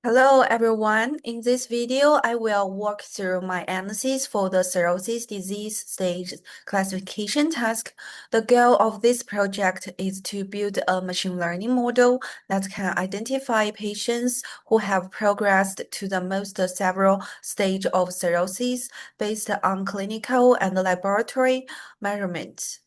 Hello everyone. In this video, I will walk through my analysis for the cirrhosis disease stage classification task. The goal of this project is to build a machine learning model that can identify patients who have progressed to the most severe stage of cirrhosis based on clinical and laboratory measurements.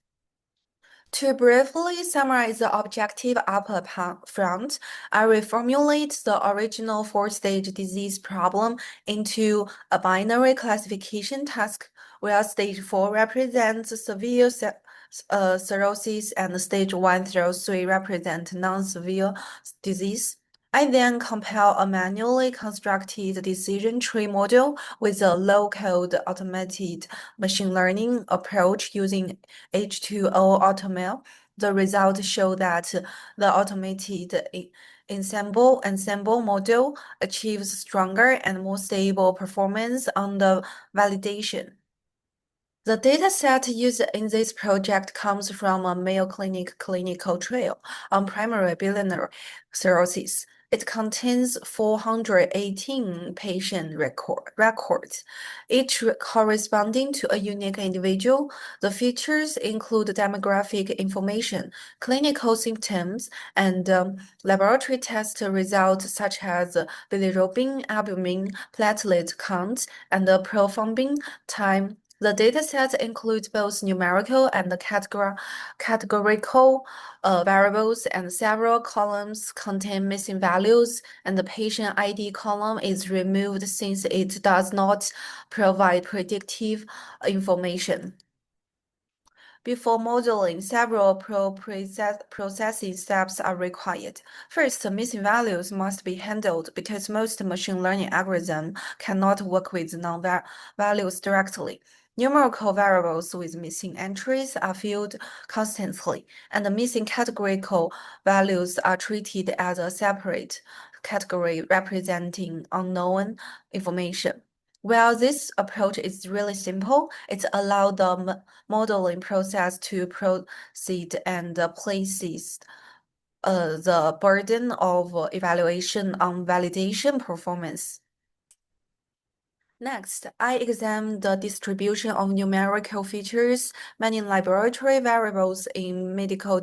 To briefly summarize the objective upper front, I reformulate the original four-stage disease problem into a binary classification task, where stage 4 represents severe cirrhosis and stage 1 through 3 represent non-severe disease. I then compile a manually constructed decision tree model with a low-code automated machine learning approach using H2O AutoML. The results show that the automated ensemble model achieves stronger and more stable performance on the validation. The dataset used in this project comes from a Mayo Clinic clinical trial on primary biliary cirrhosis. It contains 418 patient records, each corresponding to a unique individual. The features include demographic information, clinical symptoms, and laboratory test results such as bilirubin, albumin, platelet count, and the prothrombin time. The dataset includes both numerical and categorical variables, and several columns contain missing values, and the patient ID column is removed since it does not provide predictive information. Before modeling, several processing steps are required. First, missing values must be handled because most machine learning algorithms cannot work with non-values directly. Numerical variables with missing entries are filled constantly, and the missing categorical values are treated as a separate category representing unknown information. While this approach is really simple, it allows the modeling process to proceed and places the burden of evaluation on validation performance. Next, I examine the distribution of numerical features. Many laboratory variables in medical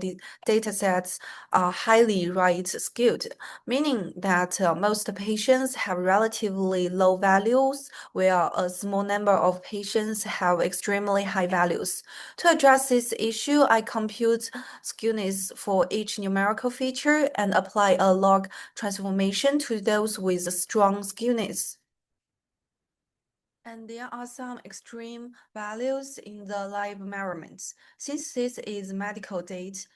datasets are highly right-skewed, meaning that most patients have relatively low values, while a small number of patients have extremely high values. To address this issue, I compute skewness for each numerical feature and apply a log transformation to those with strong skewness. And there are some extreme values in the lab measurements. Since this is medical data,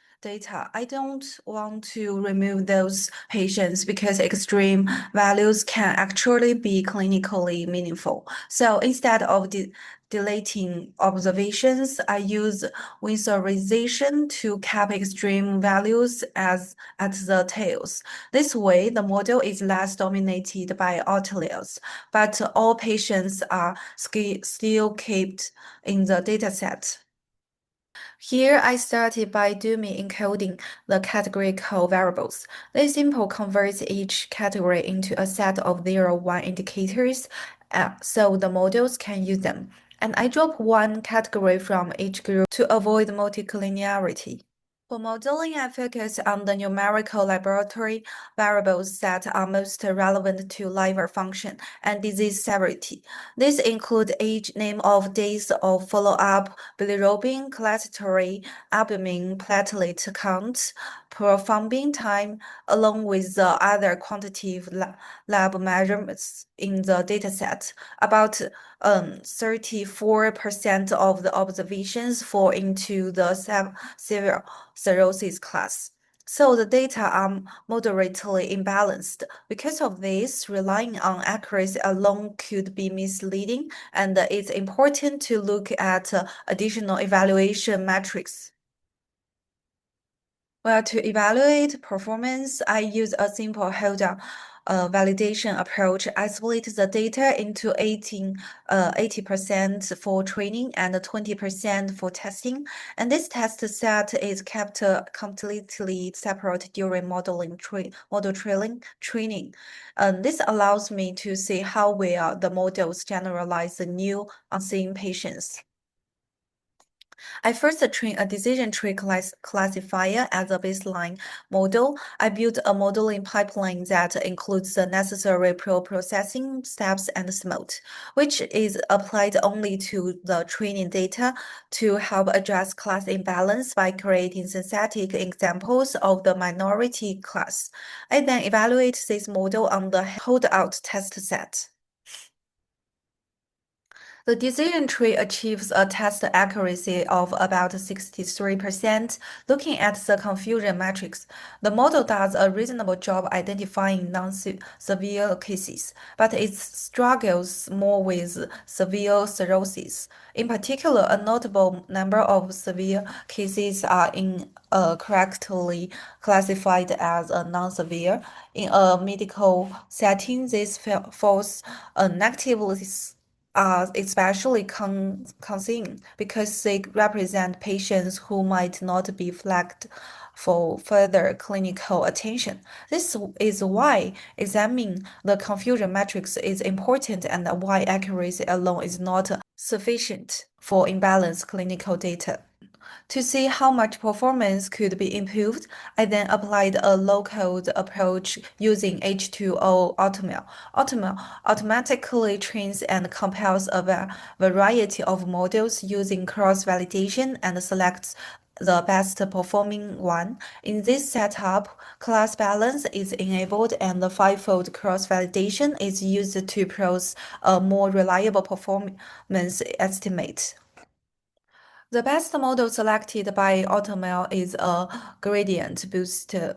I don't want to remove those patients because extreme values can actually be clinically meaningful. So instead of deleting observations, I use winsorization to cap extreme values at the tails. This way, the model is less dominated by outliers, but all patients are still kept in the dataset. Here, I started by dummy encoding the categorical variables. This simple converts each category into a set of 0, 1 indicators, so the models can use them. And I drop one category from each group to avoid multicollinearity. For modeling, I focus on the numerical laboratory variables that are most relevant to liver function and disease severity. These include age, name of days of follow-up, bilirubin, cholesterol, albumin, platelet count, prothrombin time, along with the other quantitative lab measurements in the dataset. About 34% of the observations fall into the severe cirrhosis class. So the data are moderately imbalanced. Because of this, relying on accuracy alone could be misleading, and it's important to look at additional evaluation metrics. Well, to evaluate performance, I use a simple hold-down validation approach isolates the data into 80% for training and 20% for testing. And this test set is kept completely separate during model training. This allows me to see how well the models generalize the new unseen patients. I first trained a decision tree classifier as a baseline model. I built a modeling pipeline that includes the necessary pre-processing steps and smooth, which is applied only to the training data to help address class imbalance by creating synthetic examples of the minority class. I then evaluate this model on the holdout test set. The decision tree achieves a test accuracy of about 63%. Looking at the confusion matrix, the model does a reasonable job identifying non-severe cases, but it struggles more with severe cirrhosis. In particular, a notable number of severe cases are incorrectly classified as non-severe. In a medical setting, this false negatively are especially concerning because they represent patients who might not be flagged for further clinical attention. This is why examining the confusion matrix is important and why accuracy alone is not sufficient for imbalanced clinical data. To see how much performance could be improved, I then applied a low-code approach using H2O AutoML. AutoML automatically trains and compiles a variety of models using cross-validation and selects the best performing one. In this setup, class balance is enabled and the fivefold cross-validation is used to produce a more reliable performance estimate. The best model selected by AutoML is a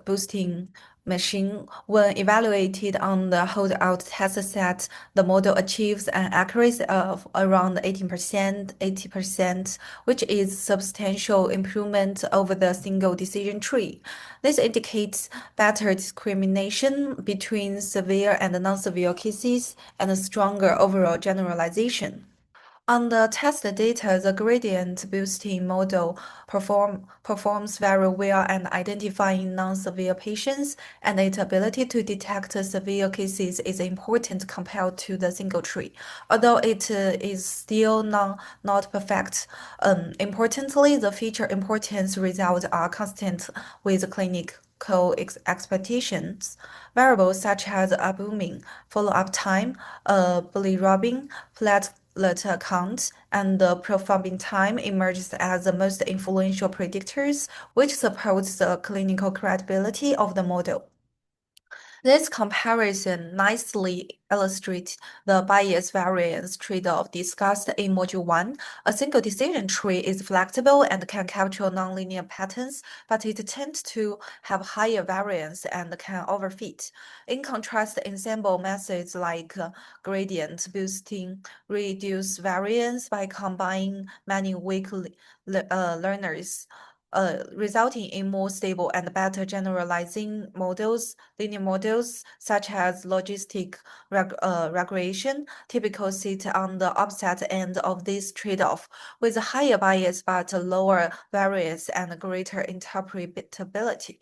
boosting machine. When evaluated on the holdout test set, the model achieves an accuracy of around 18%, 80%, which is substantial improvement over the single decision tree. This indicates better discrimination between severe and non-severe cases and stronger overall generalization. On the test data, the gradient boosting model performs very well in identifying non-severe patients, and its ability to detect severe cases is important compared to the single tree, although it is still not perfect. Importantly, the feature importance results are consistent with clinical expectations. Variables such as albumin, follow-up time, bilirubin, platelet count, and the prothrombin time emerges as the most influential predictors, which supports the clinical credibility of the model. This comparison nicely illustrates the bias variance trade-off discussed in Module 1. A single decision tree is flexible and can capture nonlinear patterns, but it tends to have higher variance and can overfit. In contrast, ensemble methods like gradient boosting reduce variance by combining many weak learners. Resulting in more stable and better generalizing models, linear models such as logistic regression typically sit on the opposite end of this trade-off, with higher bias but lower variance and greater interpretability.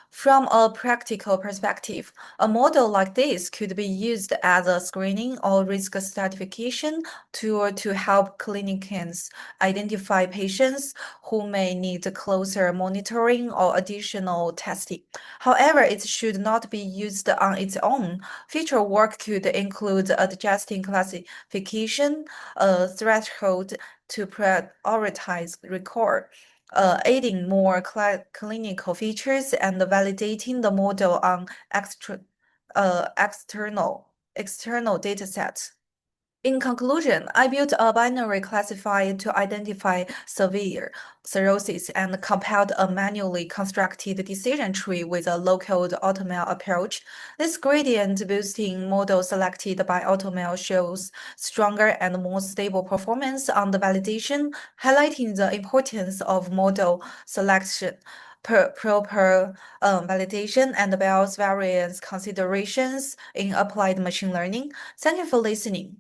From a practical perspective, a model like this could be used as a screening or risk stratification tool to help clinicians identify patients who may need closer monitoring or additional testing. However, it should not be used on its own. Future work could include adjusting classification threshold to prioritize recall, adding more clinical features and validating the model on external datasets. In conclusion, I built a binary classifier to identify severe cirrhosis and compiled a manually constructed decision tree with a low-code AutoML approach. This gradient boosting model selected by AutoML shows stronger and more stable performance on the validation, highlighting the importance of model selection. proper validation and bias variance considerations in applied machine learning. Thank you for listening.